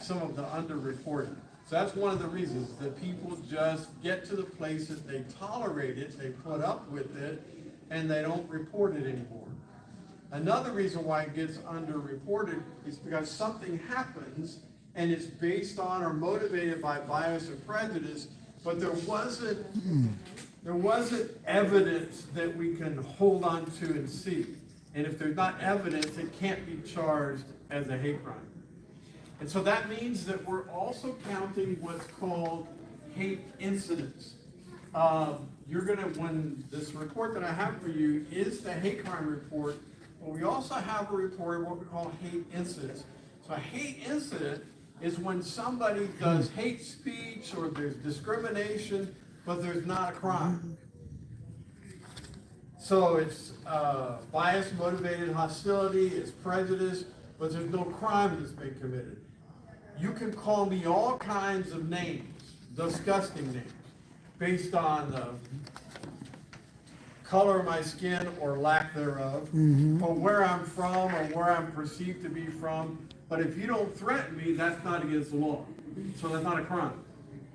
some of the underreporting. So that's one of the reasons that people just get to the place that they tolerate it, they put up with it, and they don't report it anymore. Another reason why it gets underreported is because something happens and it's based on or motivated by bias or prejudice, but there wasn't evidence that we can hold on to and see. And if there's not evidence, it can't be charged as a hate crime. And so that means that we're also counting what's called hate incidents. When this report that I have for you is the hate crime report, but we also have a report of what we call hate incidents. So a hate incident is when somebody does hate speech or there's discrimination, but there's not a crime. So it's bias motivated hostility, it's prejudice, but there's no crime that's been committed. You can call me all kinds of names, disgusting names, based on the color of my skin or lack thereof, or where I'm from or where I'm perceived to be from. But if you don't threaten me, that's not against the law. So that's not a crime.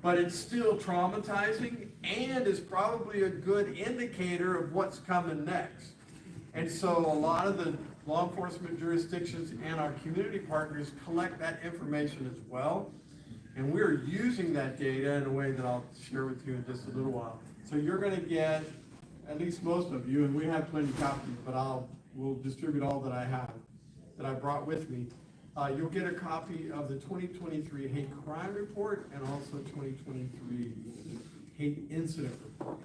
But it's still traumatizing and is probably a good indicator of what's coming next. And so a lot of the law enforcement jurisdictions and our community partners collect that information as well. And we're using that data in a way that I'll share with you in just a little while. So you're going to get, at least most of you, and we have plenty of copies, but we'll distribute all that I have, that I brought with me. You'll get a copy of the 2023 Hate Crime Report and also 2023 Hate Incident Report.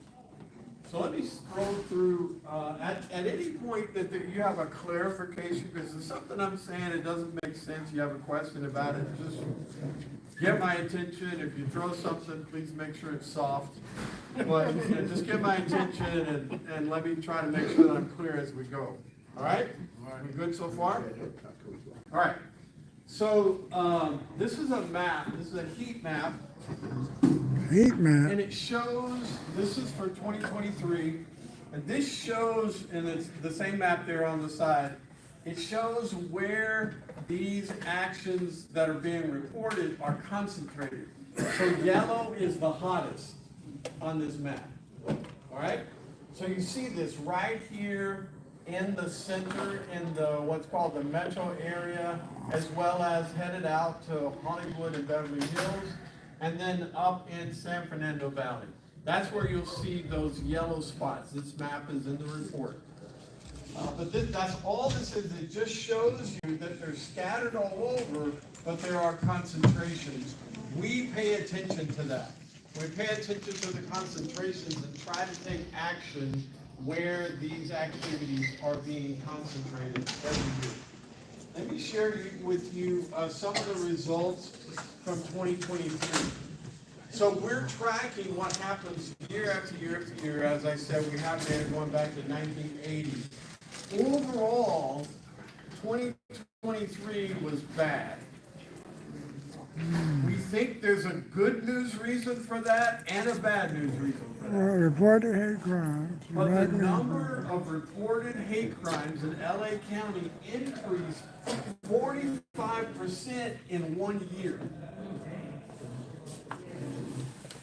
So let me scroll through, at any point that you have a clarification, because there's something I'm saying, it doesn't make sense, you have a question about it, just get my attention. If you throw something, please make sure it's soft. But just get my attention and let me try to make sure that I'm clear as we go. All right? We good so far? All right. So this is a map. This is a heat map. Heat map. And it shows, this is for 2023, and this shows, and it's the same map there on the side, it shows where these actions that are being reported are concentrated. So yellow is the hottest on this map, all right? So you see this right here in the center, in the what's called the metro area, as well as headed out to Hollywood and Beverly Hills, and then up in San Fernando Valley. That's where you'll see those yellow spots. This map is in the report. But that's all this is. It just shows you that they're scattered all over, but there are concentrations. We pay attention to that. We pay attention to the concentrations and try to take action where these activities are being concentrated every year. Let me share with you some of the results from 2023. So we're tracking what happens year after year after year. As I said, we have data going back to 1980. Overall, 2023 was bad. We think there's a good news reason for that and a bad news reason for that. Reported hate crimes. But the number of reported hate crimes in LA County increased 45% in 1 year.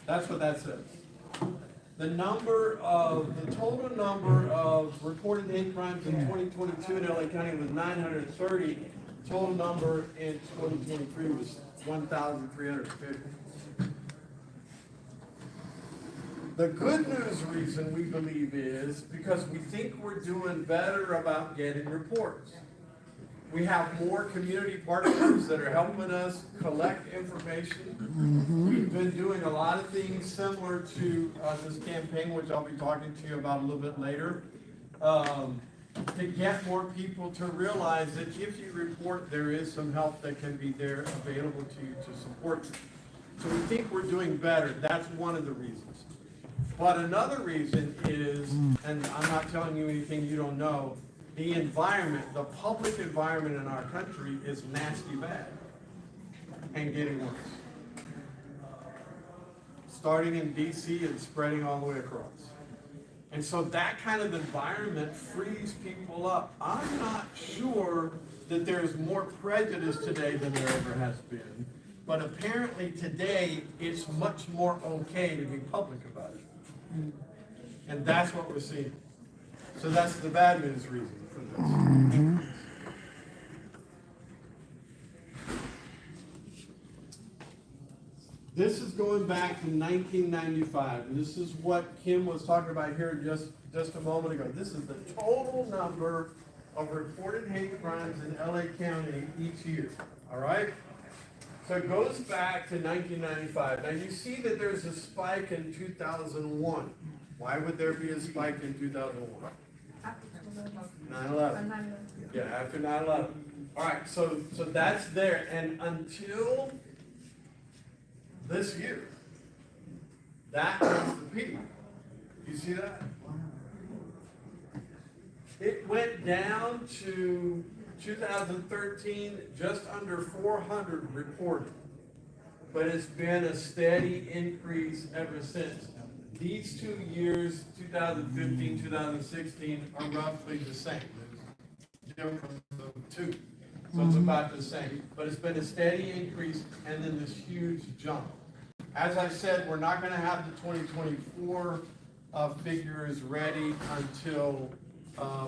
That's what that says. The total number of reported hate crimes in 2022 in LA County was 930. Total number in 2023 was 1,350. The good news reason we believe is because we think we're doing better about getting reports. We have more community partners that are helping us collect information. We've been doing a lot of things similar to this campaign, which I'll be talking to you about a little bit later, to get more people to realize that if you report, there is some help that can be there available to you to support you. So we think we're doing better. That's one of the reasons. But another reason is, and I'm not telling you anything you don't know, the environment, the public environment in our country is nasty bad and getting worse. Starting in DC and spreading all the way across. And so that kind of environment frees people up. I'm not sure that there's more prejudice today than there ever has been. But apparently today, it's much more okay to be public about it. And that's what we're seeing. So that's the bad news reason for this. This is going back to 1995, and this is what Kim was talking about here just a moment ago. This is the total number of reported hate crimes in LA County each year, all right? So it goes back to 1995. Now you see that there's a spike in 2001. Why would there be a spike in 2001? 9/11. Yeah, after 9/11. All right, so that's there, and until this year, that was the peak. You see that? It went down to 2013, just under 400 reported, but it's been a steady increase ever since. These 2 years, 2015, 2016, are roughly the same. There's a difference of 2. So it's about the same, but it's been a steady increase and then this huge jump. As I said, we're not going to have the 2024 figures ready until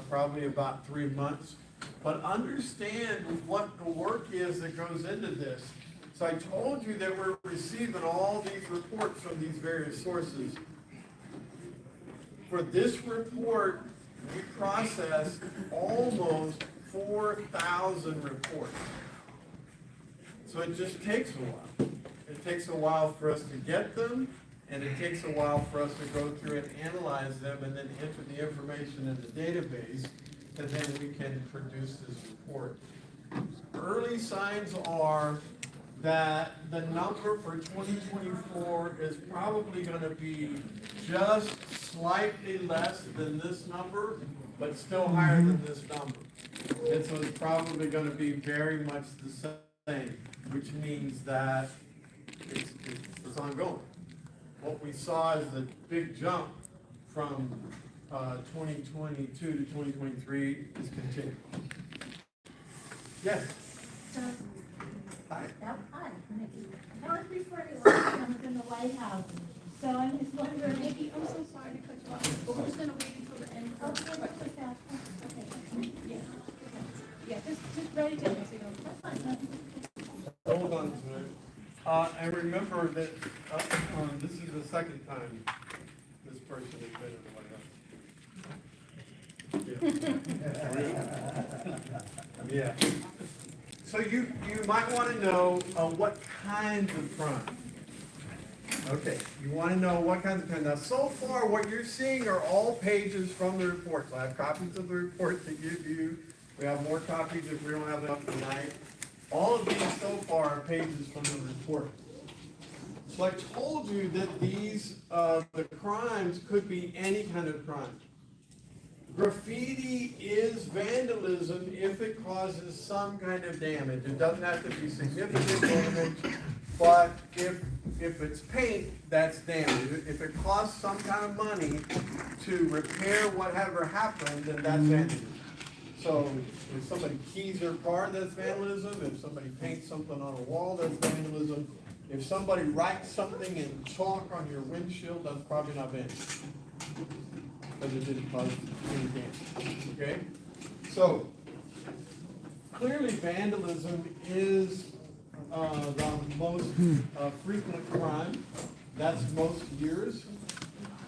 probably about 3 months. But understand what the work is that goes into this. So I told you that we're receiving all these reports from these various sources. For this report, we processed almost 4,000 reports. So it just takes a while. It takes a while for us to get them, and it takes a while for us to go through and analyze them and then enter the information in the database, and then we can produce this report. Early signs are that the number for 2024 is probably going to be just slightly less than this number, but still higher than this number. And so it's probably going to be very much the same, which means that it's ongoing. What we saw is the big jump from 2022 to 2023 is continuing. Yes? So, Hi. hi, Nikki. That was before you left, I was in the White House. So I'm just wondering, Nikki, I'm so sorry to cut you off, but we're just gonna wait until the end. okay, just ask, okay. Yeah, yeah, just ready to answer them. That's fine. Hold on to it. And remember that this is the second time this person has been in the White House. Yeah. So you might want to know what kinds of crime. Okay, you want to know what kinds of crime. Now, so far, what you're seeing are all pages from the report. So I have copies of the report to give you. We have more copies if we don't have enough tonight. All of these so far are pages from the report. So I told you that these, the crimes could be any kind of crime. Graffiti is vandalism if it causes some kind of damage. It doesn't have to be significant damage, but if it's paint, that's damage. If it costs some kind of money to repair whatever happened, then that's vandalism. So if somebody keys their car, that's vandalism. If somebody paints something on a wall, that's vandalism. If somebody writes something in chalk on your windshield, that's probably not vandalism, because it didn't cause any damage. Okay? So clearly vandalism is the most frequent crime. That's most years.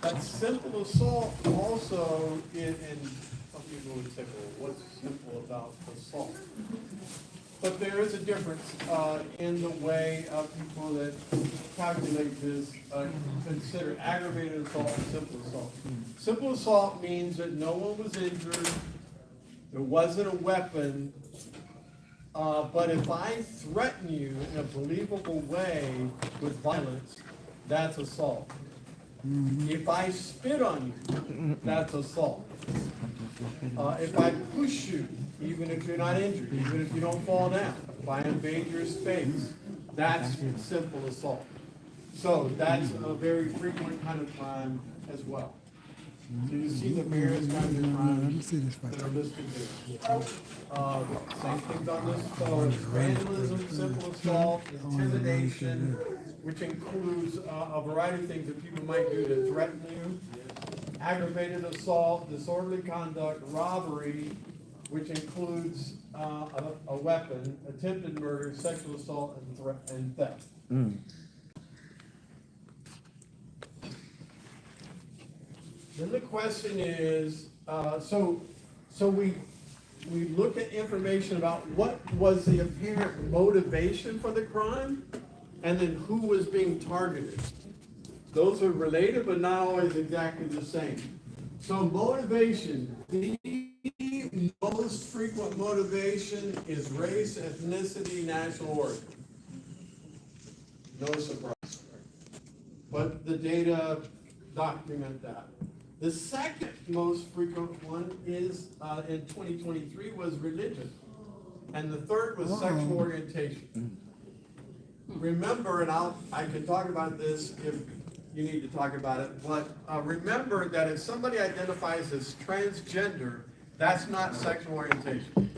But simple assault also, and some people would say, well, what's simple about assault? But there is a difference in the way people that calculate this consider aggravated assault and simple assault. Simple assault means that no one was injured, there wasn't a weapon, but if I threaten you in a believable way with violence, that's assault. If I spit on you, that's assault. If I push you, even if you're not injured, even if you don't fall down, if I invade your space, that's simple assault. So that's a very frequent kind of crime as well. So you see the various kinds of Let me crimes see this that one. are listed here. Same things on this, so vandalism, simple assault, intimidation, which includes a variety of things that people might do to threaten you. Aggravated assault, disorderly conduct, robbery, which includes a weapon, attempted murder, sexual assault, and theft. Then the question is, so we look at information about what was the apparent motivation for the crime, and then who was being targeted. Those are related, but not always exactly the same. So motivation, the most frequent motivation is race, ethnicity, national origin. No surprise. But the data document that. The second most frequent one is, in 2023, was religion. And the third was sexual orientation. Remember, and I can talk about this if you need to talk about it, but remember that if somebody identifies as transgender, that's not sexual orientation.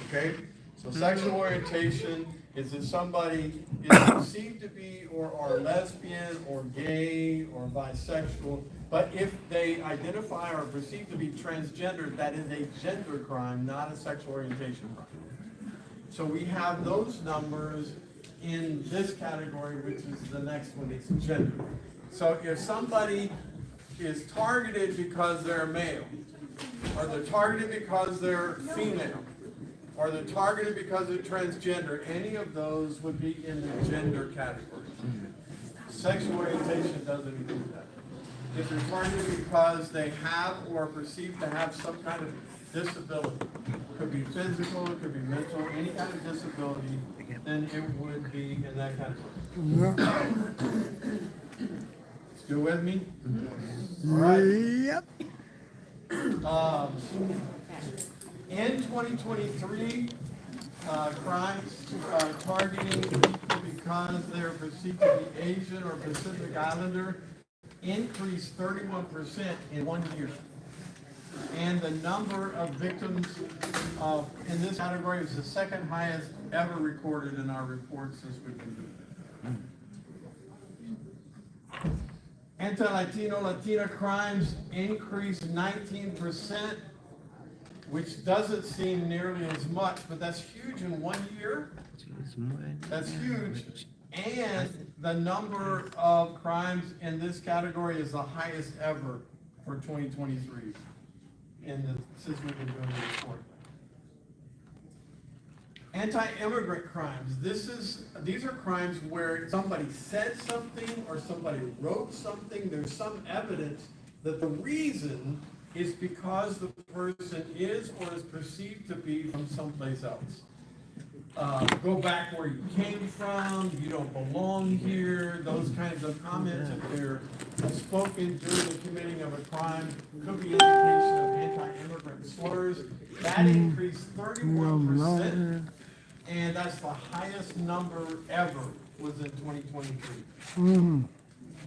Okay? So sexual orientation is if somebody is perceived to be or lesbian or gay or bisexual, but if they identify or perceive to be transgender, that is a gender crime, not a sexual orientation crime. So we have those numbers in this category, which is the next one, it's gender. So if somebody is targeted because they're male, or they're targeted because they're female, or they're targeted because they're transgender, any of those would be in the gender category. Sexual orientation doesn't include that. If they're targeted because they have or are perceived to have some kind of disability, it could be physical, it could be mental, any kind of disability, then it would be in that category. Still with me? All right. Yep. In 2023, crimes targeting people because they're perceived to be Asian or Pacific Islander increased 31% in 1 year. And the number of victims in this category is the second highest ever recorded in our report since we've been doing it. Anti-Latino, Latina crimes increased 19%, which doesn't seem nearly as much, but that's huge in 1 year. That's huge. And the number of crimes in this category is the highest ever for 2023 since we've been doing the report. Anti-immigrant crimes. These are crimes where somebody said something or somebody wrote something. There's some evidence that the reason is because the person is or is perceived to be from someplace else. Go back where you came from, you don't belong here, those kinds of comments, if they're spoken during the committing of a crime, could be indication of anti-immigrant slurs. That increased 31%, and that's the highest number ever was in 2023.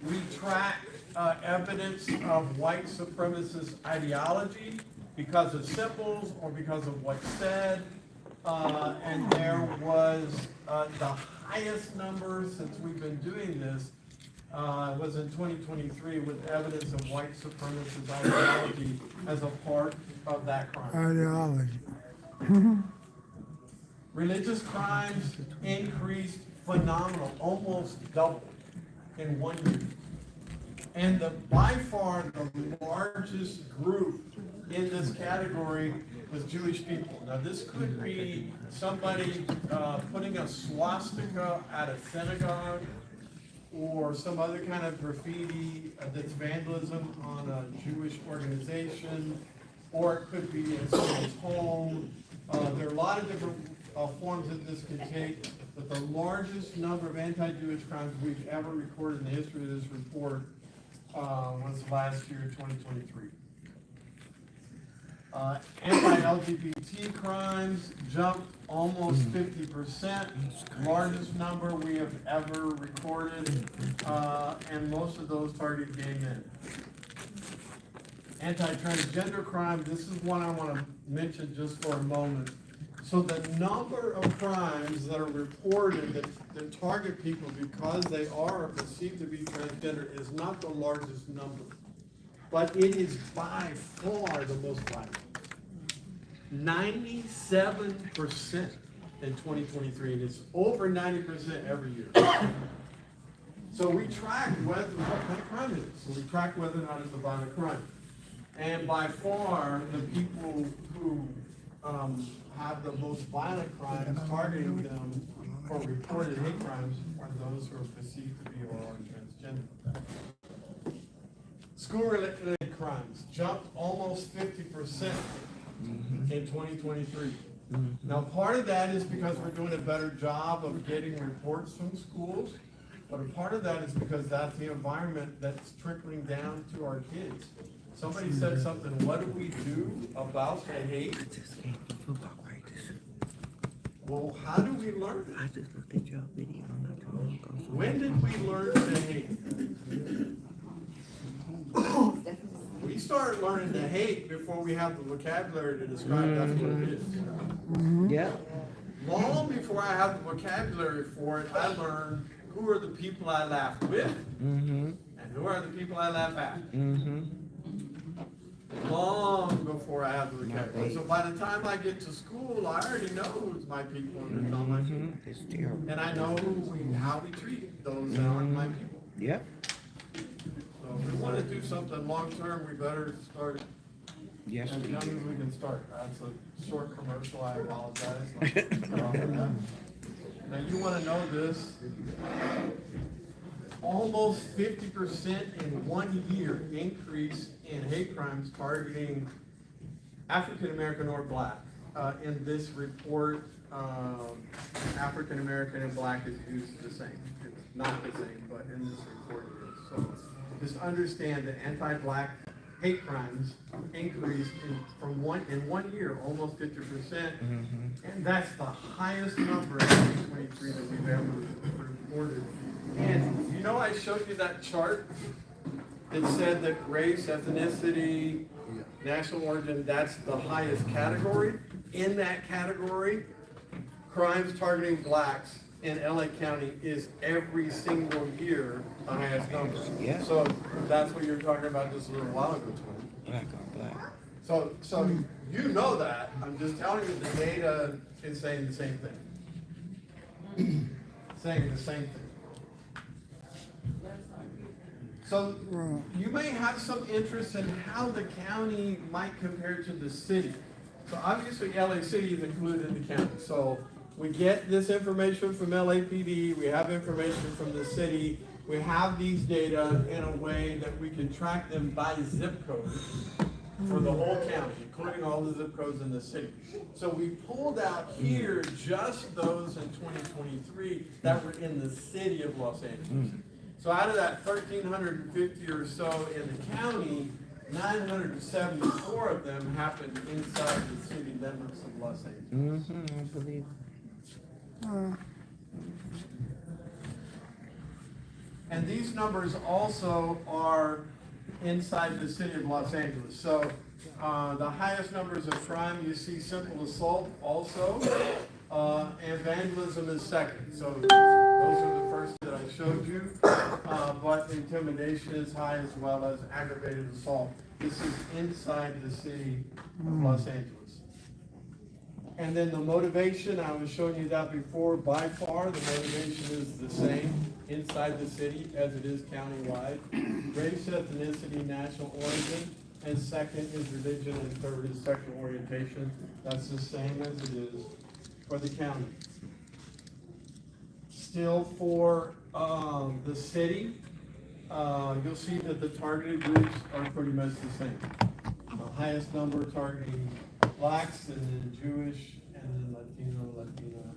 We track evidence of white supremacist ideology because of symbols or because of what's said. And there was the highest number since we've been doing this was in 2023 with evidence of white supremacist ideology as a part of that crime. Ideology. Religious crimes increased phenomenal, almost double in 1 year. And by far the largest group in this category was Jewish people. Now this could be somebody putting a swastika at a synagogue or some other kind of graffiti that's vandalism on a Jewish organization, or it could be in someone's home. There are a lot of different forms that this can take, but the largest number of anti-Jewish crimes we've ever recorded in the history of this report was last year, 2023. Anti-LGBT crimes jumped almost 50%, largest number we have ever recorded, and most of those target gay men. Anti-transgender crime, this is one I want to mention just for a moment. So the number of crimes that are reported that target people because they are perceived to be transgender is not the largest number, but it is by far the most violent. 97% in 2023, and it's over 90% every year. So we track what kind of crime it is. So we track whether or not it's a violent crime. And by far, the people who have the most violent crimes targeting them for reported hate crimes are those who are perceived to be or are transgender. School-related crimes jumped almost 50% in 2023. Now, part of that is because we're doing a better job of getting reports from schools, but a part of that is because that's the environment that's trickling down to our kids. Somebody said something, what do we do about the hate? I just came from football practice. Well, how do we learn I it? just looked at your video not too long ago. When did we learn to hate? We start learning to hate before we have the vocabulary to describe that's what it is. Yeah. Long before I have the vocabulary for it, I learned who are the people I laugh with and who are the people I laugh at. Long before I have the vocabulary. So by the time I get to school, I already know who's my people and who's not my people. It's terrible. And I know how we treat those that aren't my people. Yep. So if we want to do something long-term, we better start Yes, as we young as do. we can start. That's a short commercial, I apologize. Now, you want to know this, almost 50% in 1 year increase in hate crimes targeting African American or Black. In this report, African American and Black is used the same. It's not the same, but in this report it is. So just understand that anti-Black hate crimes increased in 1 year, almost 50%. And that's the highest number in 2023 that we've ever reported. And you know, I showed you that chart that said that race, ethnicity, national origin, that's the highest category. In that category, crimes targeting Blacks in LA County is every single year the highest number. Yeah. So that's what you were talking about just a little while ago, Tony. Black on black. So you know that. I'm just telling you the data is saying the same thing. Saying the same thing. So you may have some interest in how the county might compare to the city. So obviously LA City is included in the county. So we get this information from LAPD, we have information from the city, we have these data in a way that we can track them by zip code for the whole county, including all the zip codes in the city. So we pulled out here just those in 2023 that were in the city of Los Angeles. So out of that 1,350 or so in the county, 974 of them happened inside the city limits of Los Angeles. I believe. And these numbers also are inside the city of Los Angeles. So the highest numbers of crime, you see simple assault also, and vandalism is second. So those are the first that I showed you, but intimidation is high as well as aggravated assault. This is inside the city of Los Angeles. And then the motivation, I was showing you that before, by far the motivation is the same inside the city as it is countywide. Race, ethnicity, national origin, and second is religion, and third is sexual orientation. That's the same as it is for the county. Still for the city, you'll see that the targeted groups are pretty much the same. The highest number targeting Blacks, and then Jewish, and then Latina.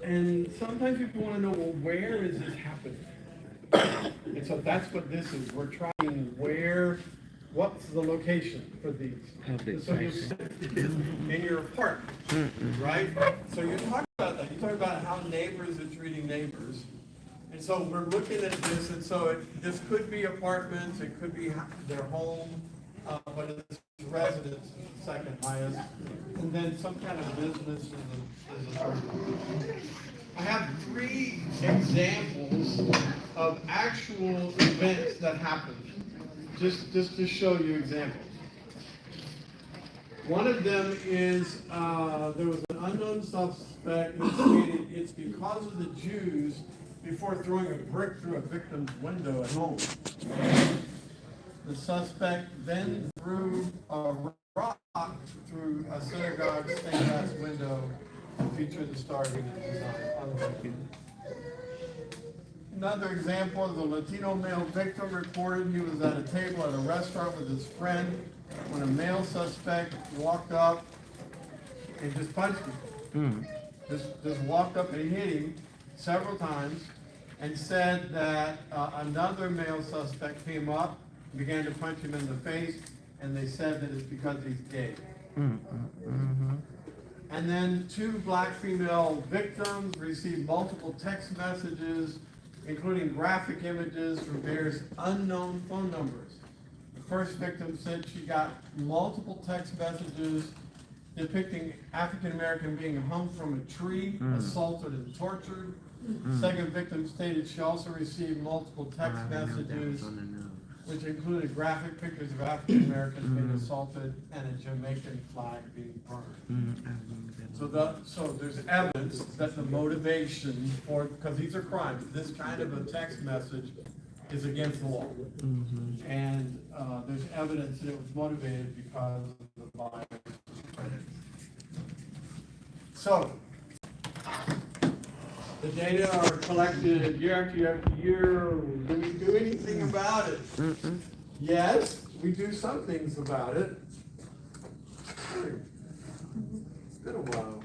And sometimes people want to know, well, where is this happening? And so that's what this is. We're trying what's the location for these? Public So you places. sit in your apartment, right? So you're talking about that. You talk about how neighbors are treating neighbors. And so we're looking at this, and so this could be apartments, it could be their home, but it's residence is the second highest. And then some kind of business is the third one. I have 3 examples of actual events that happened, just to show you examples. One of them is, there was an unknown suspect who stated it's because of the Jews before throwing a brick through a victim's window at home. The suspect then threw a rock through a synagogue stained glass window featuring the Star of David design on the window. Another example is a Latino male victim reported he was at a table at a restaurant with his friend when a male suspect walked up and just punched him. Just walked up and hit him several times and said that another male suspect came up, began to punch him in the face, and they said that it's because he's gay. And then 2 black female victims received multiple text messages, including graphic images from various unknown phone numbers. The first victim said she got multiple text messages depicting African American being hung from a tree, assaulted and tortured. Second victim stated she also received multiple text messages, which included graphic pictures of African Americans being assaulted and a Jamaican flag being burned. So there's evidence that the motivation for, because these are crimes, this kind of a text message is against the law. And there's evidence that it was motivated because of the violence. So, the data are collected year after year after year. Do we do anything about it? Yes, we do some things about it. It's been a while.